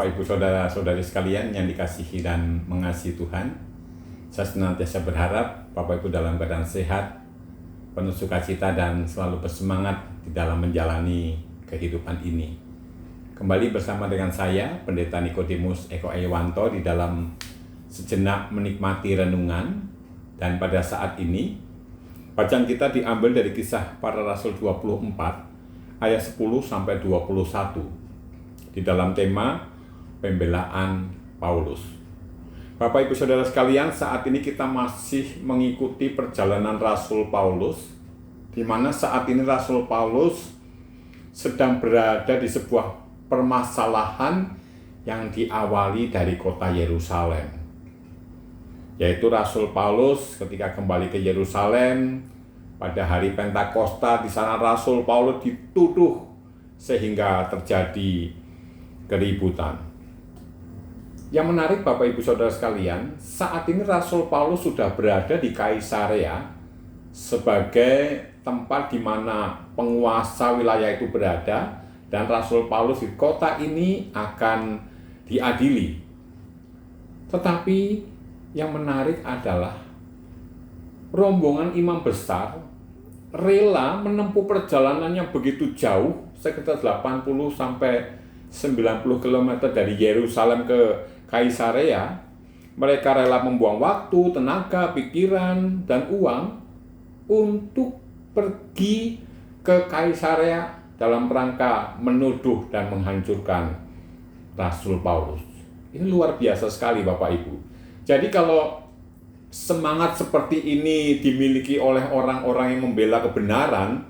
Bapak Ibu Saudara-saudari sekalian yang dikasihi dan mengasihi Tuhan, saya senantiasa berharap Bapak Ibu dalam keadaan sehat, penuh sukacita dan selalu bersemangat di dalam menjalani kehidupan ini. Kembali bersama dengan saya, Pendeta Nikodemus Eko Ewanto di dalam sejenak menikmati renungan. Dan pada saat ini, bacaan kita diambil dari Kisah Para Rasul 24 ayat 10-21 di dalam tema pembelaan Paulus. Bapak Ibu Saudara sekalian, saat ini kita masih mengikuti perjalanan Rasul Paulus, di mana saat ini Rasul Paulus sedang berada di sebuah permasalahan yang diawali dari kota Yerusalem. Yaitu Rasul Paulus ketika kembali ke Yerusalem pada hari Pentakosta, di sana Rasul Paulus dituduh sehingga terjadi keributan. Yang menarik Bapak Ibu Saudara sekalian, saat ini Rasul Paulus sudah berada di Kaisarea sebagai tempat di mana penguasa wilayah itu berada, dan Rasul Paulus di kota ini akan diadili. Tetapi yang menarik adalah rombongan imam besar rela menempuh perjalanan yang begitu jauh, sekitar 80 sampai 90 km dari Yerusalem ke Kaisarea. Mereka rela membuang waktu, tenaga, pikiran, dan uang untuk pergi ke Kaisarea dalam rangka menuduh dan menghancurkan Rasul Paulus. Ini luar biasa sekali Bapak Ibu. Jadi kalau semangat seperti ini dimiliki oleh orang-orang yang membela kebenaran,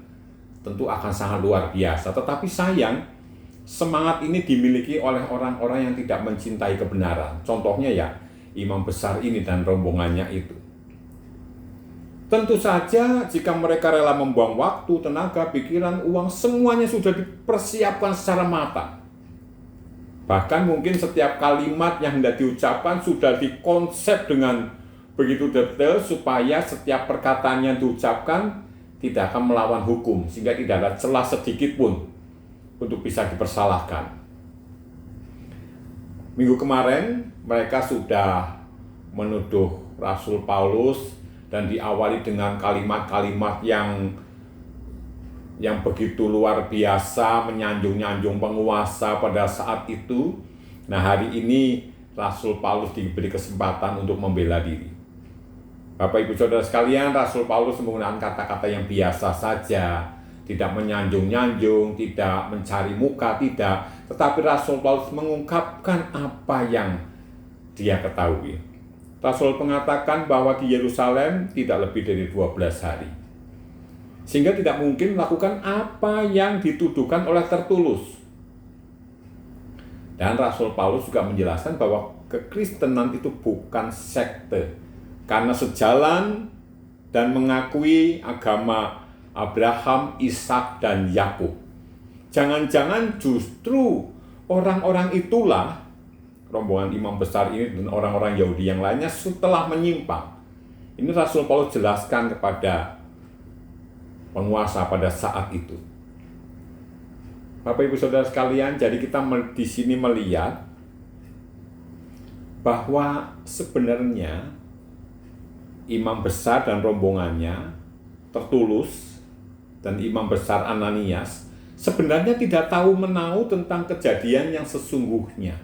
tentu akan sangat luar biasa. Tetapi sayang, semangat ini dimiliki oleh orang-orang yang tidak mencintai kebenaran. Contohnya ya, imam besar ini dan rombongannya itu. Tentu saja jika mereka rela membuang waktu, tenaga, pikiran, uang, semuanya sudah dipersiapkan secara matang. Bahkan mungkin setiap kalimat yang hendak diucapkan sudah dikonsep dengan begitu detail supaya setiap perkataan yang diucapkan tidak akan melawan hukum, sehingga tidak ada celah sedikit pun untuk bisa dipersalahkan. Minggu kemarin mereka sudah menuduh Rasul Paulus dan diawali dengan kalimat-kalimat yang begitu luar biasa, menyanjung-nyanjung penguasa pada saat itu. Nah, hari ini Rasul Paulus diberi kesempatan untuk membela diri. Bapak Ibu Saudara sekalian, Rasul Paulus menggunakan kata-kata yang biasa saja, tidak menyanjung-nyanjung, tidak mencari muka, tidak. Tetapi Rasul Paulus mengungkapkan apa yang dia ketahui. Rasul mengatakan bahwa di Yerusalem tidak lebih dari 12 hari. Sehingga tidak mungkin melakukan apa yang dituduhkan oleh Tertulus. Dan Rasul Paulus juga menjelaskan bahwa kekristenan itu bukan sekte, karena sejalan dan mengakui agama Abraham, Ishak, dan Yakub. Jangan-jangan justru orang-orang itulah, rombongan imam besar ini dan orang-orang Yahudi yang lainnya setelah menyimpang. Ini Rasul Paulus jelaskan kepada penguasa pada saat itu. Bapak Ibu Saudara sekalian, jadi kita di sini melihat bahwa sebenarnya imam besar dan rombongannya, Tertulus dan imam besar Ananias, sebenarnya tidak tahu menahu tentang kejadian yang sesungguhnya.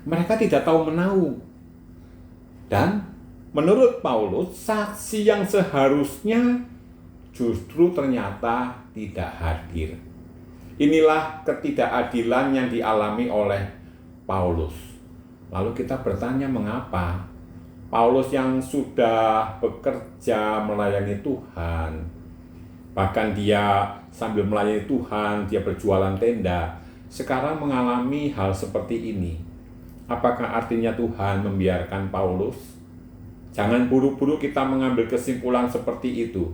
Mereka tidak tahu menahu. Dan menurut Paulus, saksi yang seharusnya justru ternyata tidak hadir. Inilah ketidakadilan yang dialami oleh Paulus. Lalu kita bertanya, mengapa? Paulus yang sudah bekerja melayani Tuhan, bahkan dia sambil melayani Tuhan, dia berjualan tenda, sekarang mengalami hal seperti ini. Apakah artinya Tuhan membiarkan Paulus? Jangan buru-buru kita mengambil kesimpulan seperti itu.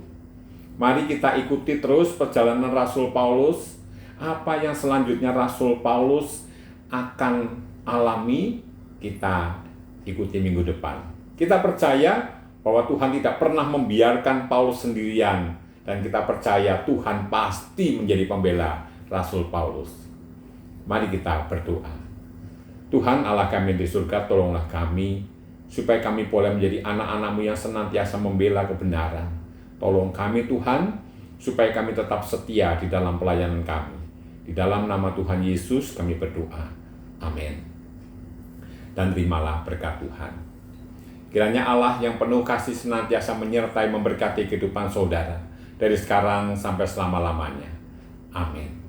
Mari kita ikuti terus perjalanan Rasul Paulus. Apa yang selanjutnya Rasul Paulus akan alami, kita ikuti minggu depan. Kita percaya bahwa Tuhan tidak pernah membiarkan Paulus sendirian, dan kita percaya Tuhan pasti menjadi pembela Rasul Paulus. Mari kita berdoa. Tuhan Allah kami di surga, tolonglah kami, supaya kami boleh menjadi anak-anak-Mu yang senantiasa membela kebenaran. Tolong kami Tuhan, supaya kami tetap setia di dalam pelayanan kami. Di dalam nama Tuhan Yesus kami berdoa. Amin. Dan terimalah berkat Tuhan. Kiranya Allah yang penuh kasih senantiasa menyertai memberkati kehidupan saudara dari sekarang sampai selama-lamanya. Amin.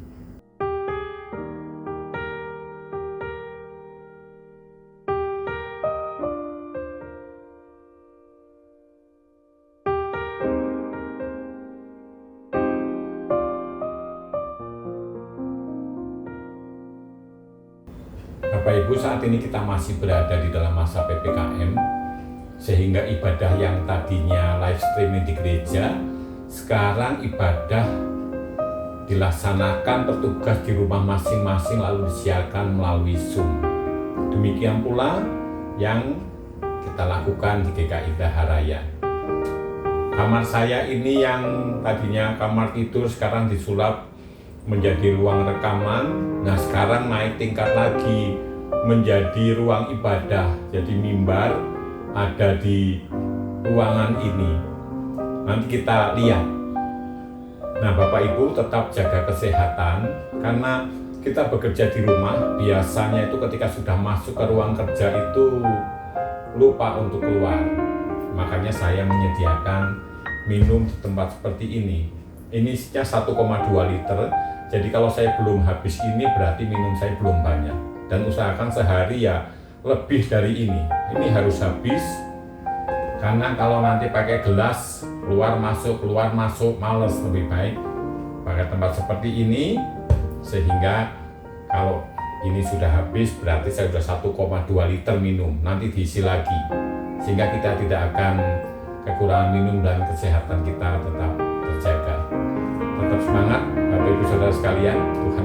Bapak Ibu, saat ini kita masih berada di dalam masa PPKM, sehingga ibadah yang tadinya live streaming di gereja, sekarang ibadah dilaksanakan petugas di rumah masing-masing lalu disiarkan melalui Zoom. Demikian pula yang kita lakukan di GKI Daharaya. Kamar saya ini yang tadinya kamar tidur sekarang disulap menjadi ruang rekaman. Nah, sekarang naik tingkat lagi menjadi ruang ibadah. Jadi mimbar ada di ruangan ini. Nanti kita lihat. Nah, Bapak Ibu tetap jaga kesehatan, karena kita bekerja di rumah, biasanya itu ketika sudah masuk ke ruang kerja itu lupa untuk keluar. Makanya saya menyediakan minum di tempat seperti ini. Ini isinya 1,2 liter. Jadi kalau saya belum habis ini berarti minum saya belum banyak. Dan usahakan sehari ya lebih dari ini. Ini harus habis. Karena kalau nanti pakai gelas keluar masuk males, lebih baik pakai tempat seperti ini, sehingga kalau ini sudah habis berarti saya sudah 1,2 liter minum, nanti diisi lagi, sehingga kita tidak akan kekurangan minum dan kesehatan kita tetap terjaga. Tetap semangat Bapak Ibu Saudara sekalian, Tuhan